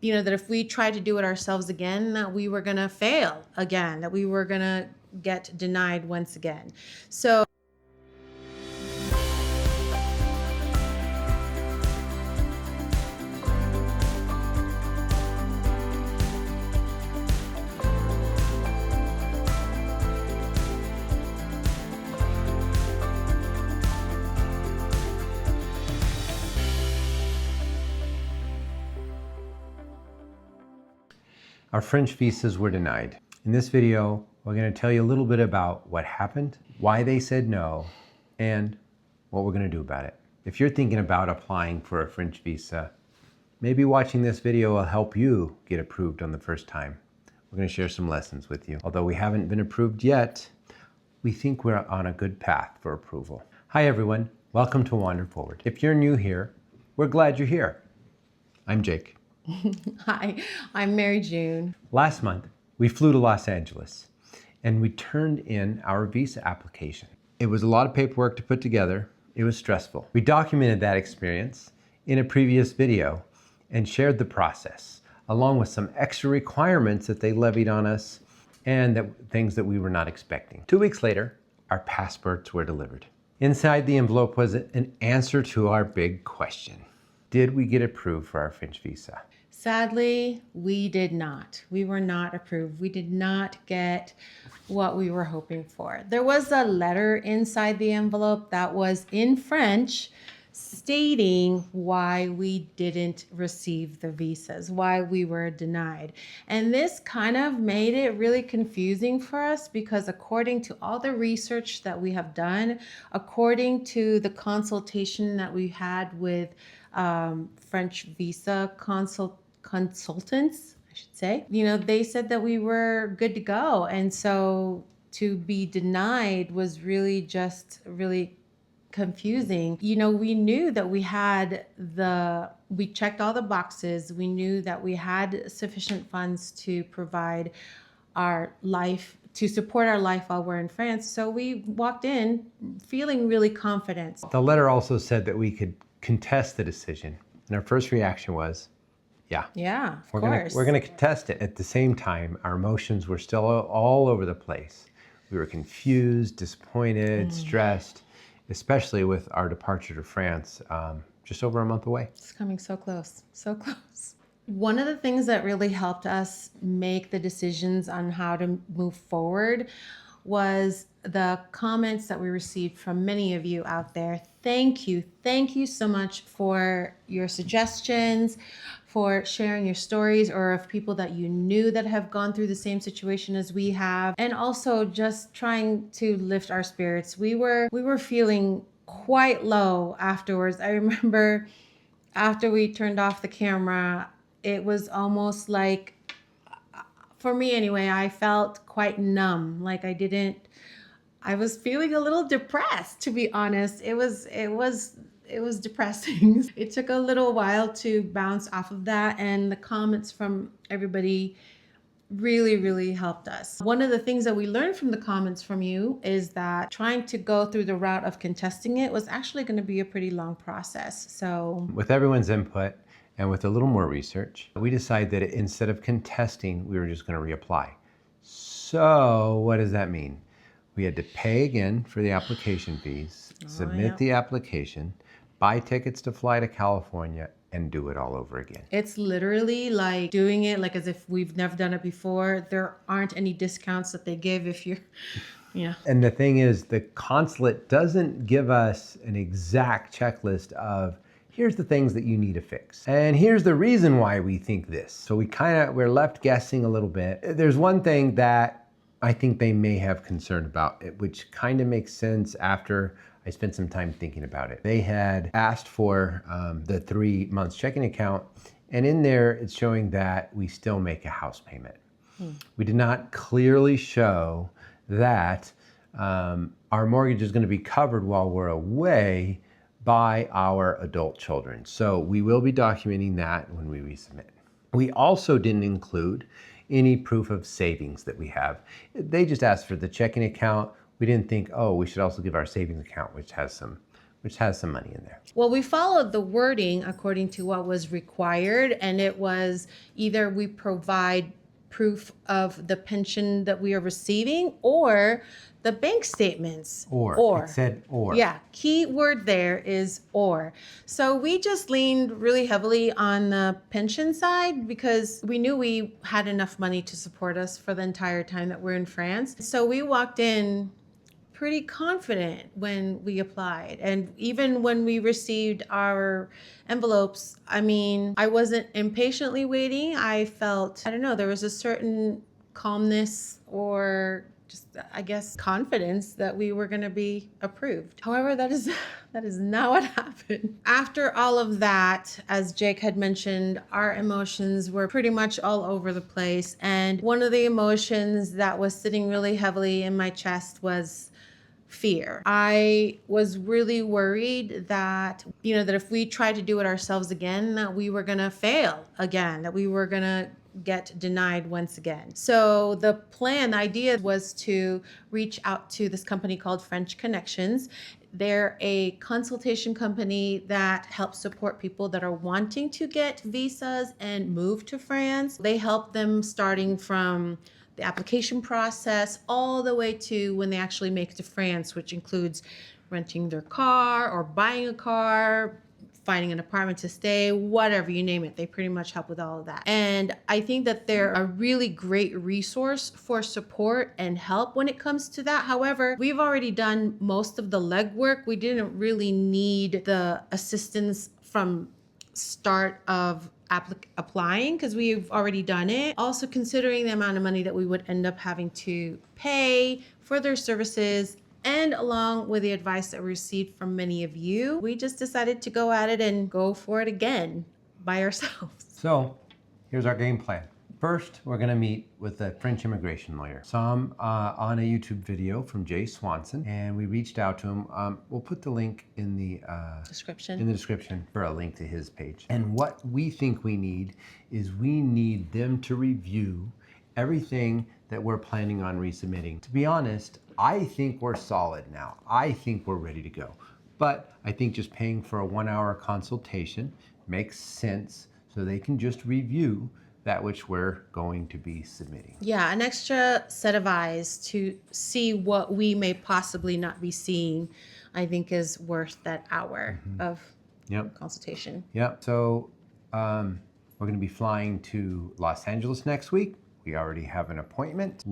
that if we tried to do it ourselves again, that we were going to fail again, that we were going to get denied once again. So our French visas were denied. In this video, we're going to tell you a little bit about what happened, why they said no, and what we're going to do about it. If you're thinking about applying for a French visa, maybe watching this video will help you get approved on the first time. We're going to share some lessons with you. Although we haven't been approved yet, we think we're on a good path for approval. Hi everyone, welcome to Wander Forward. If you're new here, we're glad you're here. I'm Jake. Hi, I'm Marijune. Last month, we flew to Los Angeles and we turned in our visa application. It was a lot of paperwork to put together. It was stressful. We documented that experience in a previous video and shared the process, along with some extra requirements that they levied on us and things that we were not expecting. 2 weeks later, our passports were delivered. Inside the envelope was an answer to our big question. Did we get approved for our French visa? Sadly, we did not. We were not approved. We did not get what we were hoping for. There was a letter inside the envelope that was in French stating why we didn't receive the visas, why we were denied. And this kind of made it really confusing for us because according to all the research that we have done, according to the consultation that we had with French visa consultants, I should say, they said that we were good to go. And so to be denied was really confusing. We knew that we checked all the boxes. We knew that we had sufficient funds to provide to support our life while we're in France. So we walked in feeling really confident. The letter also said that we could contest the decision. And our first reaction was, yeah, of course. We're going to contest it. At the same time, our emotions were still all over the place. We were confused, disappointed, stressed, especially with our departure to France just over a month away. It's coming so close, so close. One of the things that really helped us make the decisions on how to move forward was the comments that we received from many of you out there. Thank you so much for your suggestions, for sharing your stories, or of people that you knew that have gone through the same situation as we have, and also just trying to lift our spirits. We were feeling quite low afterwards. I remember after we turned off the camera, it was almost like, for me anyway, I felt quite numb. Like I was feeling a little depressed, to be honest. It was depressing. It took a little while to bounce off of that, and the comments from everybody really helped us. One of the things that we learned from the comments from you is that trying to go through the route of contesting it was actually going to be a pretty long process. So with everyone's input and with a little more research, we decided that instead of contesting, we were just going to reapply. So what does that mean? We had to pay again for the application fees, submit the application, buy tickets to fly to California, and do it all over again. It's literally like doing it like as if we've never done it before. There aren't any discounts that they give if you're, And the thing is, the consulate doesn't give us an exact checklist of, here's the things that you need to fix. And here's the reason why we think this. So we're left guessing a little bit. There's one thing that I think they may have concern about it, which kind of makes sense after I spent some time thinking about it. They had asked for the 3 months checking account, and in there it's showing that we still make a house payment. We did not clearly show that our mortgage is going to be covered while we're away by our adult children. So we will be documenting that when we resubmit. We also didn't include any proof of savings that we have. They just asked for the checking account. We didn't think, oh, we should also give our savings account, which has some which has some money in there. Well, we followed the wording according to what was required, and it was either we provide proof of the pension that we are receiving or the bank statements. Or. It said or. Yeah, key word there is or. So we just leaned really heavily on the pension side because we knew we had enough money to support us for the entire time that we're in France. So we walked in pretty confident when we applied. And even when we received our envelopes, I mean, I wasn't impatiently waiting. I felt, I don't know, there was a certain calmness or just, I guess, confidence that we were going to be approved. However, that is not what happened. After all of that, as Jake had mentioned, our emotions were pretty much all over the place. And one of the emotions that was sitting really heavily in my chest was fear. I was really worried that, that if we tried to do it ourselves again, that we were going to fail again, that we were going to get denied once again. So the idea was to reach out to this company called French Connections. They're a consultation company that helps support people that are wanting to get visas and move to France. They help them starting from the application process all the way to when they actually make it to France, which includes renting their car or buying a car, finding an apartment to stay, whatever, you name it. They pretty much help with all of that. And I think that they're a really great resource for support and help when it comes to that. However, we've already done most of the legwork. We didn't really need the assistance from start of applying because we've already done it. Also considering the amount of money that we would end up having to pay for their services, and along with the advice that we received from many of you, we just decided to go at it and go for it again by ourselves. So here's our game plan. First, we're going to meet with a French immigration lawyer. Saw him on a YouTube video from Jay Swanson, and we reached out to him. We'll put the link in the description for a link to his page. And what we think we need is we need them to review everything that we're planning on resubmitting. To be honest, I think we're solid now. I think we're ready to go. But I think just paying for a 1-hour consultation makes sense so they can just review that which we're going to be submitting. Yeah, an extra set of eyes to see what we may possibly not be seeing, I think is worth that hour of consultation. Yep. So we're going to be flying to Los Angeles next week. We already have an appointment.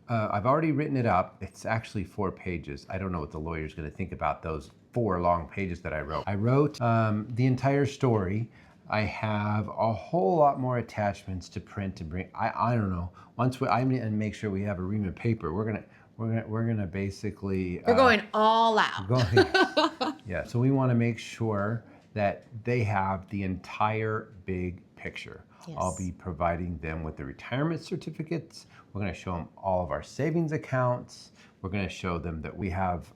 I've already written it up. It's actually 4 pages. I don't know what the lawyer's going to think about those 4 long pages that I wrote. I wrote the entire story. I have a whole lot more attachments to print and bring. I don't know. I'm gonna make sure we have a ream of paper. We're gonna basically. We're going all out. Yeah. So we want to make sure that they have the entire big picture. Yes. I'll be providing them with the retirement certificates. We're going to show them all of our savings accounts. We're going to show them that we have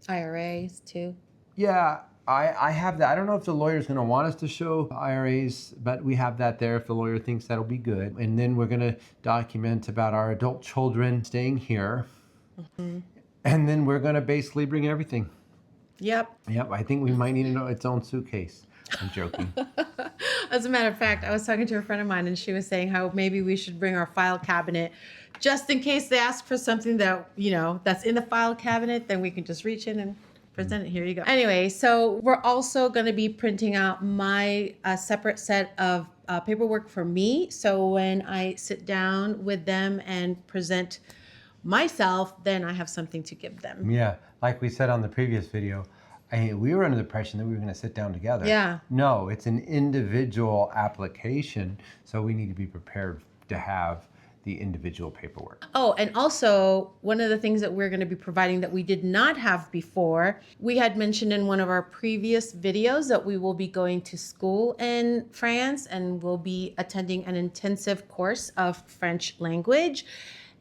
IRAs too. Yeah. I have that. I don't know if the lawyer's going to want us to show IRAs, but we have that there if the lawyer thinks that'll be good. And then we're going to document about our adult children staying here. And then we're going to basically bring everything. Yep. I think we might need its own suitcase. I'm joking. As a matter of fact, I was talking to a friend of mine and she was saying how maybe we should bring our file cabinet just in case they ask for something that, that's in the file cabinet, then we can just reach in and present it. Here you go. Anyway, so we're also going to be printing out my separate set of paperwork for me. So when I sit down with them and present myself, then I have something to give them. Yeah, like we said on the previous video, we were under the impression that we were going to sit down together. Yeah. No, it's an individual application, so we need to be prepared to have the individual paperwork. Oh, and also one of the things that we're going to be providing that we did not have before, we had mentioned in one of our previous videos that we will be going to school in France and we'll be attending an intensive course of French language.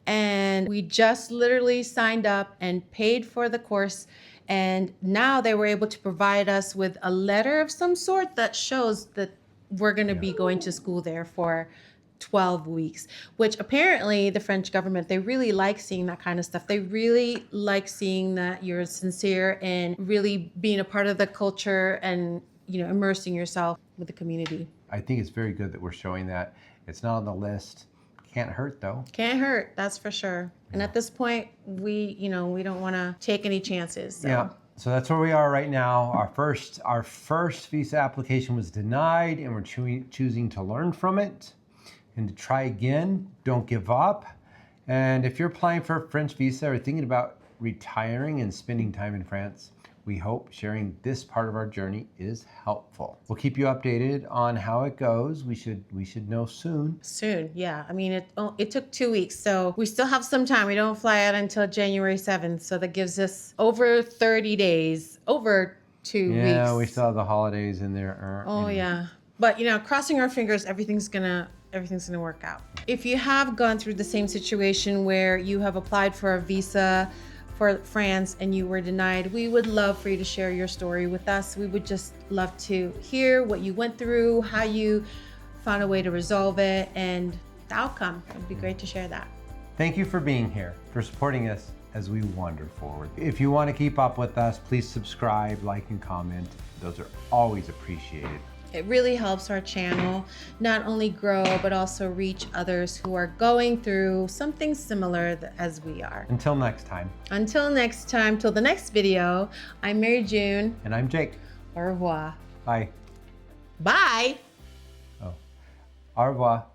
And we just literally signed up and paid for the course. And now they were able to provide us with a letter of some sort that shows that we're going to be going to school there for 12 weeks, which apparently the French government, they really like seeing that kind of stuff. They really like seeing that you're sincere and really being a part of the culture and, you know, immersing yourself with the community. I think it's very good that we're showing that. It's not on the list. Can't hurt though. Can't hurt, that's for sure. And at this point, we don't want to take any chances. So. Yeah. So that's where we are right now. Our first visa application was denied, and we're choosing to learn from it and to try again. Don't give up. And if you're applying for a French visa or thinking about retiring and spending time in France, we hope sharing this part of our journey is helpful. We'll keep you updated on how it goes. We should know soon. Soon, yeah. I mean, it took 2 weeks, so we still have some time. We don't fly out until January 7th, so that gives us over 30 days, over 2 weeks. Yeah, we still have the holidays in there. Oh yeah, but you know, crossing our fingers, everything's gonna work out. If you have gone through the same situation where you have applied for a visa for France and you were denied, we would love for you to share your story with us. We would just love to hear what you went through, how you found a way to resolve it, and the outcome. It'd be great to share that. Thank you for being here, for supporting us as we wander forward. If you want to keep up with us, please subscribe, like, and comment. Those are always appreciated. It really helps our channel not only grow, but also reach others who are going through something similar as we are. Until next time. Until next time, till the next video, I'm Marijune. And I'm Jake. Au revoir. Bye. Bye. Oh, au revoir.